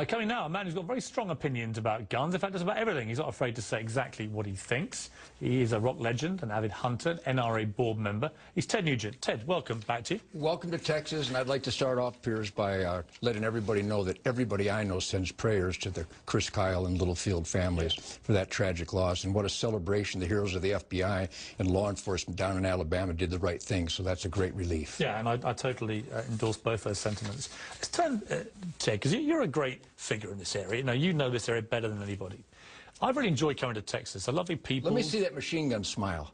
Coming now, a man who's got very strong opinions about guns. In fact, just about everything. He's not afraid to say exactly what he thinks. He is a rock legend, an avid hunter, NRA board member. He's Ted Nugent. Ted, welcome back to you. Welcome to Texas, and I'd like to start off, Piers, by letting everybody know that everybody I know sends prayers to the Chris Kyle and Littlefield families for that tragic loss. And what a celebration. The heroes of the FBI and law enforcement down in Alabama did the right thing, so that's a great relief. Yeah, and I totally endorse both those sentiments. Let's turn, Ted, because you're a great figure in this area. You know this area better than anybody. I've really enjoyed coming to Texas. I love lovely people. Let me see that machine gun smile.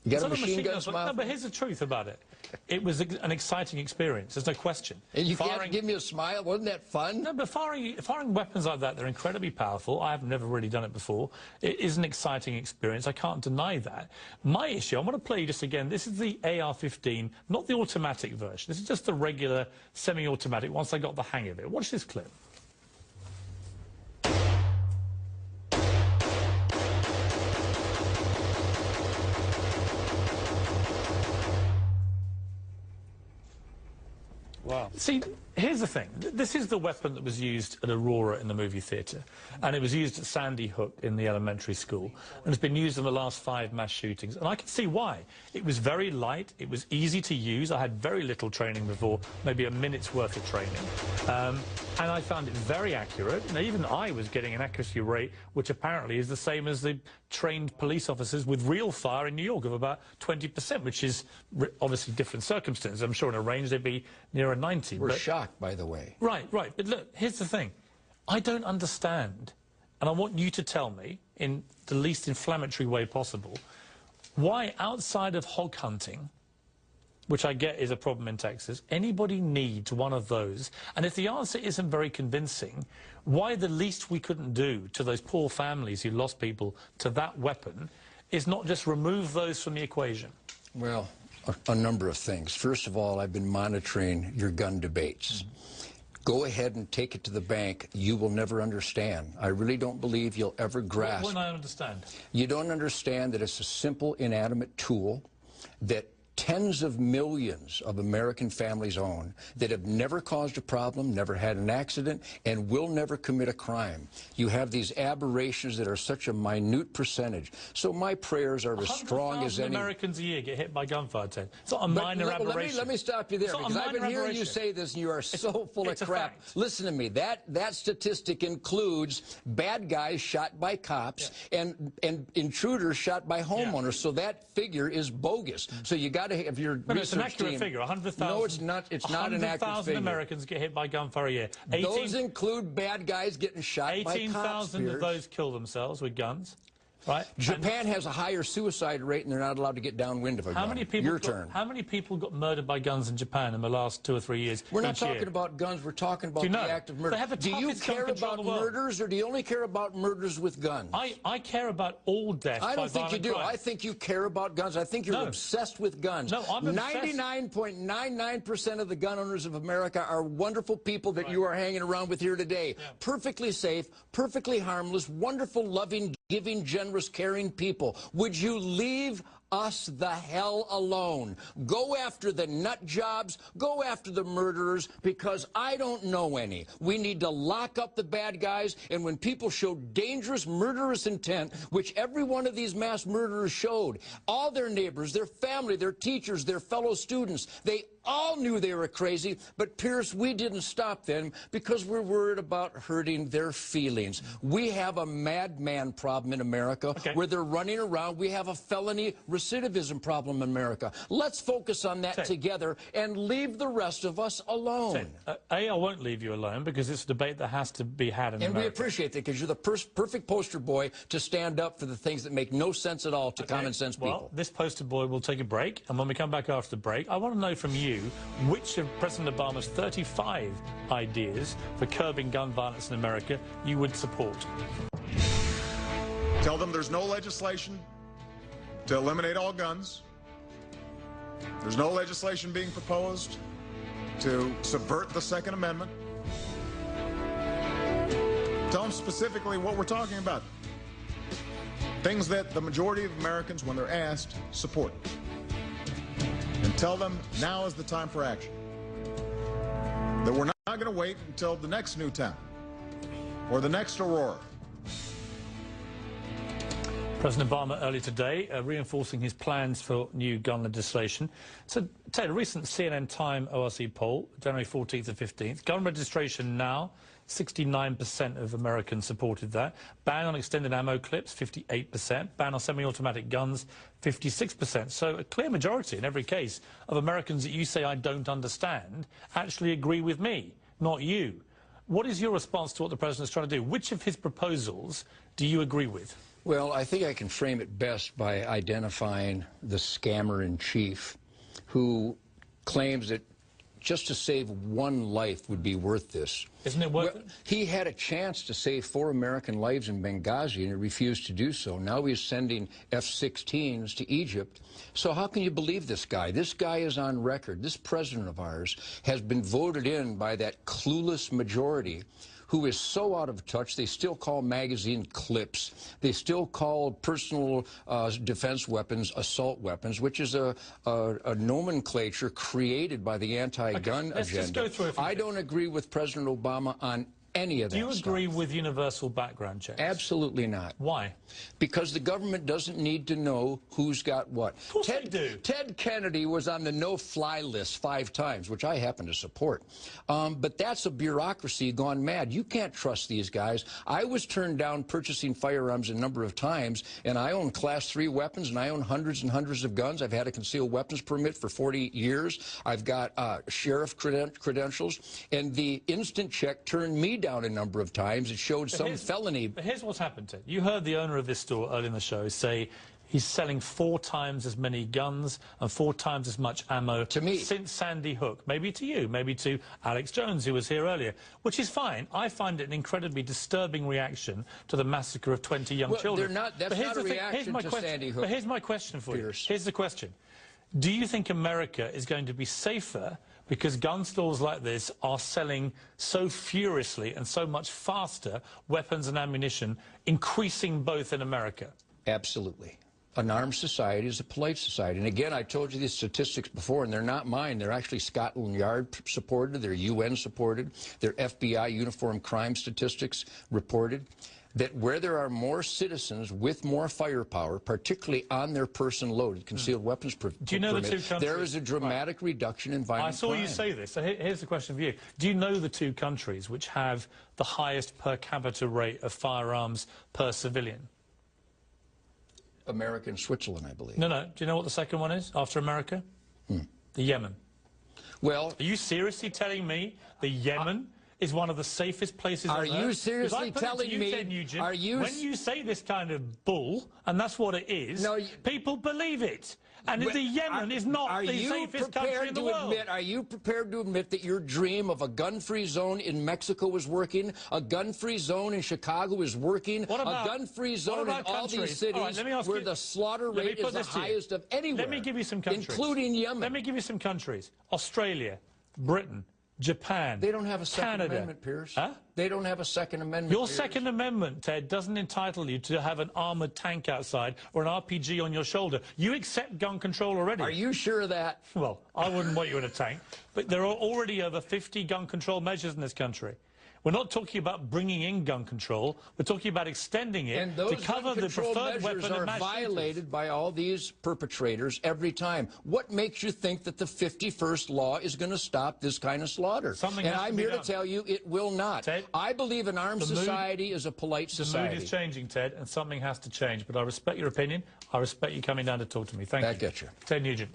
You got a machine gun smile? No, but here's the truth about it. It was an exciting experience. There's no question. And you can't give me a smile? Wasn't that fun? No, but firing weapons like that, they're incredibly powerful. I've never really done it before. It is an exciting experience. I can't deny that. My issue, I want to play you just again. This is the AR-15, not the automatic version. This is just the regular semi-automatic once I got the hang of it. Watch this clip. Wow. See, here's the thing. This is the weapon that was used at Aurora in the movie theatre, and it was used at Sandy Hook in the elementary school, and it's been used in the last 5 mass shootings. And I can see why. It was very light, it was easy to use. I had very little training before, maybe a minute's worth of training. And I found it very accurate. And even I was getting an accuracy rate which apparently is the same as the trained police officers with real fire in New York of about 20%, which is obviously different circumstances. I'm sure in a range they'd be nearer 90. We're shocked, by the way. Right. But look, here's the thing. I don't understand, and I want you to tell me, in the least inflammatory way possible, why outside of hog hunting, which I get is a problem in Texas, anybody needs one of those. And if the answer isn't very convincing, why the least we couldn't do to those poor families who lost people to that weapon is not just remove those from the equation? Well, a number of things. First of all, I've been monitoring your gun debates. Go ahead and take it to the bank. You will never understand. I really don't believe you'll ever grasp. What won't I understand? You don't understand that it's a simple, inanimate tool that tens of millions of American families own, that have never caused a problem, never had an accident, and will never commit a crime. You have these aberrations that are such a minute percentage. So my prayers are as strong as any. Americans a year get hit by gunfire, Ted. It's not a minor aberration. Let me stop you there, because I've been hearing you say this, and you are so full of crap. Listen to me. That statistic includes bad guys shot by cops and intruders shot by homeowners. So that figure is bogus. So you got to have your research it's an accurate team. Figure. 100,000. No, it's not. It's not an accurate figure. 100,000 Americans get hit by gunfire a year. Those include bad guys getting shot by cops. 18,000 of those kill themselves with guns. Right? Japan has a higher suicide rate, and they're not allowed to get downwind of a gun. Your turn. How many people got murdered by guns in Japan in the last 2 or 3 years? We're not talking about guns. We're talking about the act of murder. Do you care about murders, or do you only care about murders with guns? I care about all deaths. I don't think you do. I think you care about guns. I think you're obsessed with guns. No, I'm obsessed. 99.99% of the gun owners of America are wonderful people that you are hanging around with here today. Yeah. Perfectly safe, perfectly harmless, wonderful, loving, giving, generous, caring people. Would you leave us the hell alone? Go after the nut jobs, go after the murderers, because I don't know any. We need to lock up the bad guys, and when people show dangerous, murderous intent, which every one of these mass murderers showed, all their neighbors, their family, their teachers, their fellow students, they all knew they were crazy, but Pierce, we didn't stop them because we're worried about hurting their feelings. We have a madman problem in America where they're running around. We have a felony recidivism problem in America. Let's focus on that together and leave the rest of us alone. I won't leave you alone, because it's a debate that has to be had in America. And we appreciate that, because you're the perfect poster boy to stand up for the things that make no sense at all to common sense people. Well, this poster boy will take a break, and when we come back after the break, I want to know from you which of President Obama's 35 ideas for curbing gun violence in America you would support. Tell them there's no legislation to eliminate all guns. There's no legislation being proposed to subvert the Second Amendment. Tell them specifically what we're talking about. Things that the majority of Americans, when they're asked, support. And tell them now is the time for action. That we're not going to wait until the next Newtown or the next Aurora. President Obama earlier today reinforcing his plans for new gun legislation. So, Ted, a recent CNN Time ORC poll, January 14th and 15th, gun registration now, 69% of Americans supported that. Ban on extended ammo clips, 58%. Ban on semi-automatic guns, 56%. So a clear majority in every case of Americans that you say I don't understand actually agree with me, not you. What is your response to what the president is trying to do? Which of his proposals do you agree with? Well, I think I can frame it best by identifying the scammer-in-chief who claims that just to save one life would be worth this. Isn't it worth it? He had a chance to save 4 American lives in Benghazi, and he refused to do so. Now he's sending F-16s to Egypt. So how can you believe this guy? This guy is on record. This president of ours has been voted in by that clueless majority who is so out of touch, they still call magazine clips. They still call personal defense weapons assault weapons, which is a nomenclature created by the anti-gun let's agenda. just go through a few I things. don't agree with President Obama on any of that. Do you agree stuff. with universal background checks? Absolutely not. Why? Because the government doesn't need to know who's got what. Of course they do. Ted Kennedy was on the no-fly list 5 times, which I happen to support. But that's a bureaucracy gone mad. You can't trust these guys. I was turned down purchasing firearms a number of times, and I own Class 3 weapons, and I own hundreds and hundreds of guns. I've had a concealed weapons permit for 40 years. I've got sheriff credentials, and the instant check turned me down a number of times. It showed some felony. But here's what's happened, Ted. You heard the owner of this store earlier in the show say he's selling 4 times as many guns and 4 times as much ammo to me since Sandy Hook. Maybe to you, maybe to Alex Jones, who was here earlier, which is fine. I find it an incredibly disturbing reaction to the massacre of 20 young children. That's not a reaction to Sandy Hook. But here's my question for Piers. you. Here's the question. Do you think America is going to be safer because gun stores like this are selling so furiously and so much faster weapons and ammunition, increasing both in America? Absolutely. An armed society is a polite society. And again, I told you these statistics before, and they're not mine. They're actually Scotland Yard supported. They're UN supported. They're FBI uniform crime statistics reported. That where there are more citizens with more firepower, particularly on their person loaded concealed weapons permit, Do you know the 2 countries? there is a dramatic reduction in violent crime. I saw you say this. So here's the question for you. Do you know the 2 countries which have the highest per capita rate of firearms per civilian? America and Switzerland, I believe. No. Do you know what the second one is after America? The Yemen. Well, are you seriously telling me the Yemen is one of the safest places on earth? Are you seriously telling me? Ted Nugent, are you? When you say this kind of bull, and that's what it is, people believe it. And the Yemen is not the safest country in the world. Are you prepared to admit that your dream of a gun-free zone in Mexico is working? A gun-free zone in Chicago is working? What about, a gun-free zone in all these cities where the slaughter rate is the highest of anywhere? Let me give you some countries. Including Yemen. Let me give you some countries. Australia, Britain, Japan, They don't have a Second Canada. Amendment, Piers. Huh? They don't have a Second Amendment, Your Piers. Second Amendment, Ted, doesn't entitle you to have an armoured tank outside or an RPG on your shoulder. You accept gun control already. Are you sure of that? Well, I wouldn't want you in a tank. But there are already over 50 gun control measures in this country. We're not talking about bringing in gun control. We're talking about extending it to cover the preferred weapon and mass shooters. And those gun control measures are violated by all these perpetrators every time. What makes you think that the 51st law is going to stop this kind of slaughter? And I'm here to tell you it will not. Ted, I believe an armed society is a polite society. The mood is changing, Ted, and something has to change. But I respect your opinion. I respect you coming down to talk to me. Thank you. Back at you. Ted Nugent.